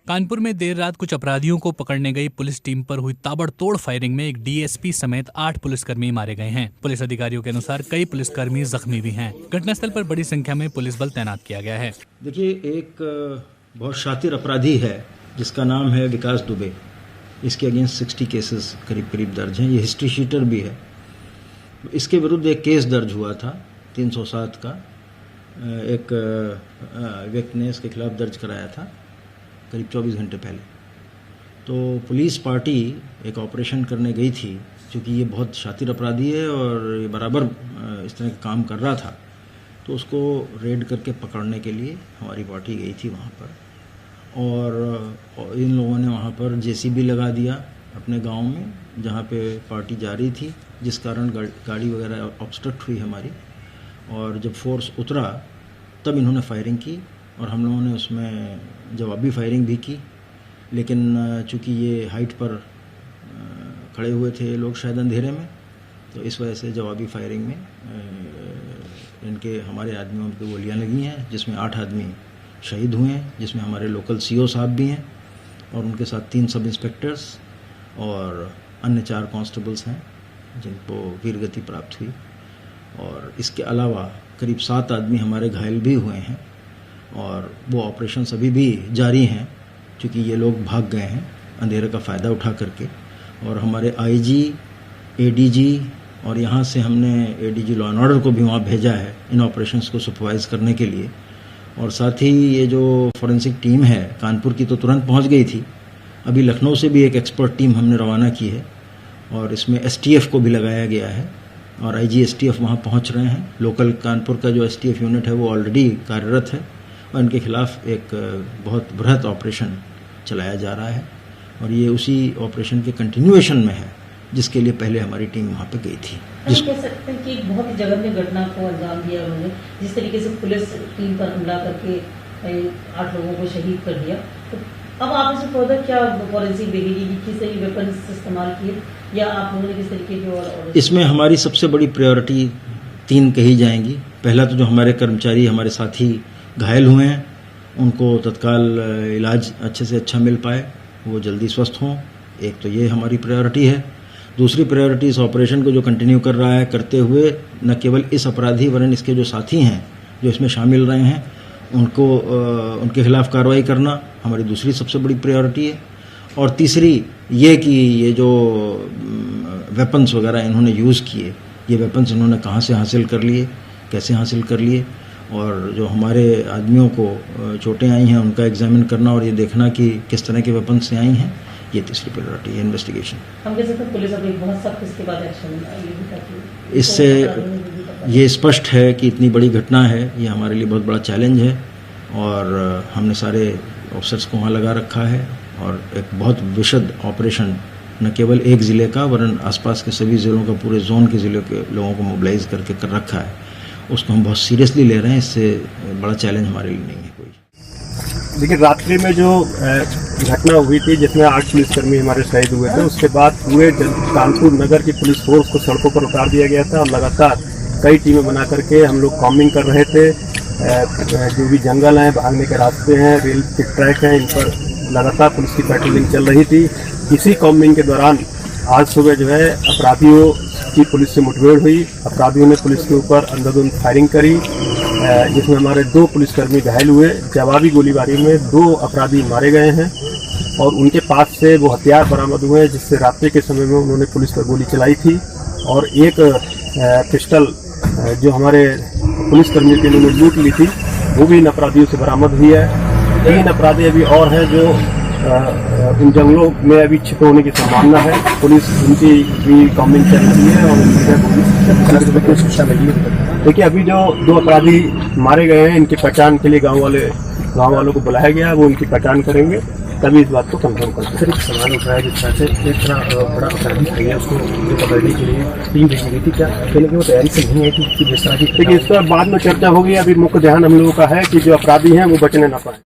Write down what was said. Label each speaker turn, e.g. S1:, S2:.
S1: कानपुर में देर रात कुछ अपराधियों को पकड़ने गई पुलिस टीम पर हुई ताबड़तोड़ फायरिंग में एक डीएसपी समेत 8 पुलिसकर्मी मारे गए हैं। पुलिस अधिकारियों के अनुसार कई पुलिसकर्मी जख्मी भी हैं। घटनास्थल पर बड़ी संख्या में पुलिस बल तैनात किया गया है।
S2: देखिए, एक बहुत शातिर अपराधी है जिसका नाम है विकास दुबे। इसके अगेंस्ट 60 केसेस करीब दर्ज हैं। ये हिस्ट्री शीटर भी है। इसके विरुद्ध एक केस दर्ज हुआ था 307 का। एक व्यक्ति ने इसके खिलाफ दर्ज कराया था करीब 24 घंटे पहले। तो पुलिस पार्टी एक ऑपरेशन करने गई थी, क्योंकि ये बहुत शातिर अपराधी है और ये बराबर इस तरह का काम कर रहा था, तो उसको रेड करके पकड़ने के लिए हमारी पार्टी गई थी वहाँ पर। और इन लोगों ने वहाँ पर जेसीबी लगा दिया अपने गांव में, जहाँ पे पार्टी जा रही थी, जिस कारण गाड़ी वगैरह ऑब्स्ट्रक्ट हुई हमारी। और जब फोर्स उतरा तब इन्होंने फायरिंग की और हम लोगों ने उसमें जवाबी फायरिंग भी की। लेकिन चूँकि ये हाइट पर खड़े हुए थे ये लोग शायद अंधेरे में, तो इस वजह से जवाबी फायरिंग में हमारे आदमियों पर गोलियां लगी हैं, जिसमें 8 आदमी शहीद हुए हैं, जिसमें हमारे लोकल सीओ साहब भी हैं और उनके साथ 3 सब इंस्पेक्टर्स और अन्य 4 कांस्टेबल्स हैं जिनको वीरगति प्राप्त हुई। और इसके अलावा करीब 7 आदमी हमारे घायल भी हुए हैं और वो ऑपरेशन अभी भी जारी हैं, क्योंकि ये लोग भाग गए हैं अंधेरे का फ़ायदा उठा करके। और हमारे आईजी, एडीजी और यहाँ से हमने एडीजी लॉ एंड ऑर्डर को भी वहाँ भेजा है इन ऑपरेशंस को सुपरवाइज करने के लिए। और साथ ही ये जो फॉरेंसिक टीम है कानपुर की तो तुरंत पहुँच गई थी। अभी लखनऊ से भी एक एक्सपर्ट टीम हमने रवाना की है और इसमें एसटीएफ को भी लगाया गया है और आईजी एसटीएफ वहाँ पहुँच रहे हैं। लोकल कानपुर का जो एसटीएफ यूनिट है वो ऑलरेडी कार्यरत है और इनके खिलाफ एक बहुत बृहत ऑपरेशन चलाया जा रहा है और ये उसी ऑपरेशन के कंटिन्यूएशन में है जिसके लिए पहले हमारी टीम वहाँ पे गई थी।
S3: कह सकते हैं कि एक बहुत ही जघन्य घटना को अंजाम दिया उन्होंने, जिस तरीके से पुलिस टीम पर हमला करके 8 लोगों को शहीद कर दिया। तो अब आप इसे फर्दर क्या फॉरेंसिक देखेगी कि किस तरीके वेपन्स इस्तेमाल किए या आप लोगों ने किस तरीके के और
S2: इसमें हमारी सबसे बड़ी प्रायोरिटी 3 कही जाएंगी। पहला तो जो हमारे कर्मचारी, हमारे साथी घायल हुए हैं, उनको तत्काल इलाज अच्छे से अच्छा मिल पाए, वो जल्दी स्वस्थ हों। एक तो ये हमारी प्रायोरिटी है। दूसरी प्रायोरिटी इस ऑपरेशन को जो कंटिन्यू कर रहा है, करते हुए न केवल इस अपराधी वरन इसके जो साथी हैं जो इसमें शामिल रहे हैं उनके खिलाफ कार्रवाई करना हमारी दूसरी सबसे बड़ी प्रायोरिटी है। और तीसरी ये कि ये जो वेपन्स वगैरह इन्होंने यूज़ किए, ये वेपन्स इन्होंने कहाँ से हासिल कर लिए, कैसे हासिल कर लिए, और जो हमारे आदमियों को चोटें आई हैं उनका एग्जामिन करना और ये देखना कि किस तरह के वेपन से आई हैं, ये तीसरी प्रायोरिटी है इन्वेस्टिगेशन।
S3: हम कह सकते हैं पुलिस अभी बहुत सख्त इसके बाद एक्शन
S2: इससे ये स्पष्ट है कि इतनी बड़ी घटना है, ये हमारे लिए बहुत बड़ा चैलेंज है और हमने सारे ऑफिसर्स को वहाँ लगा रखा है और एक बहुत विशद ऑपरेशन न केवल एक ज़िले का वरन आसपास के सभी ज़िलों का, पूरे जोन के ज़िलों के लोगों को मोबिलाइज करके कर रखा है। उसको हम बहुत सीरियसली ले रहे हैं। इससे बड़ा चैलेंज हमारे लिए नहीं है कोई।
S4: देखिए, रात्रि में जो घटना हुई थी जिसमें 8 पुलिसकर्मी हमारे शहीद हुए थे, उसके बाद पूरे कानपुर नगर की पुलिस फोर्स को सड़कों पर उतार दिया गया था और लगातार कई टीमें बना करके हम लोग कॉम्बिंग कर रहे थे। जो भी जंगल हैं, भागने के रास्ते हैं, रेल के ट्रैक हैं, इन पर लगातार पुलिस की पेट्रोलिंग चल रही थी। इसी कॉम्बिंग के दौरान आज सुबह जो है अपराधियों की पुलिस से मुठभेड़ हुई। अपराधियों ने पुलिस के ऊपर अंधाधुंध फायरिंग करी, जिसमें हमारे 2 पुलिसकर्मी घायल हुए। जवाबी गोलीबारी में 2 अपराधी मारे गए हैं और उनके पास से वो हथियार बरामद हुए हैं जिससे रात्रि के समय में उन्होंने पुलिस पर गोली चलाई थी। और एक पिस्टल जो हमारे पुलिसकर्मियों के लिए लूट ली थी वो भी इन अपराधियों से बरामद हुई है। 3 अपराधी अभी और हैं जो इन जंगलों में अभी छिपे होने की संभावना है। पुलिस उनकी भी कॉम्बिंग चल रही है और उनकी शिक्षा लगी है। देखिए, अभी जो 2 अपराधी मारे गए हैं, इनकी पहचान के लिए गांव वालों को बुलाया गया है, वो इनकी पहचान करेंगे, तभी इस बात को कंफर्म करते हैं।
S5: सर, एक सवाल उठ रहा है जिस तरह से एक बड़ा अपराधी है उसको जो पकड़ने के लिए टीम भेजी गई थी, क्या कहने की वो तैयारी से नहीं आई थी कि जिस तरह की?
S4: देखिए, इस पर बाद में चर्चा होगी। अभी मुख्य ध्यान हम लोगों का है कि जो अपराधी हैं वो बचने ना पाए।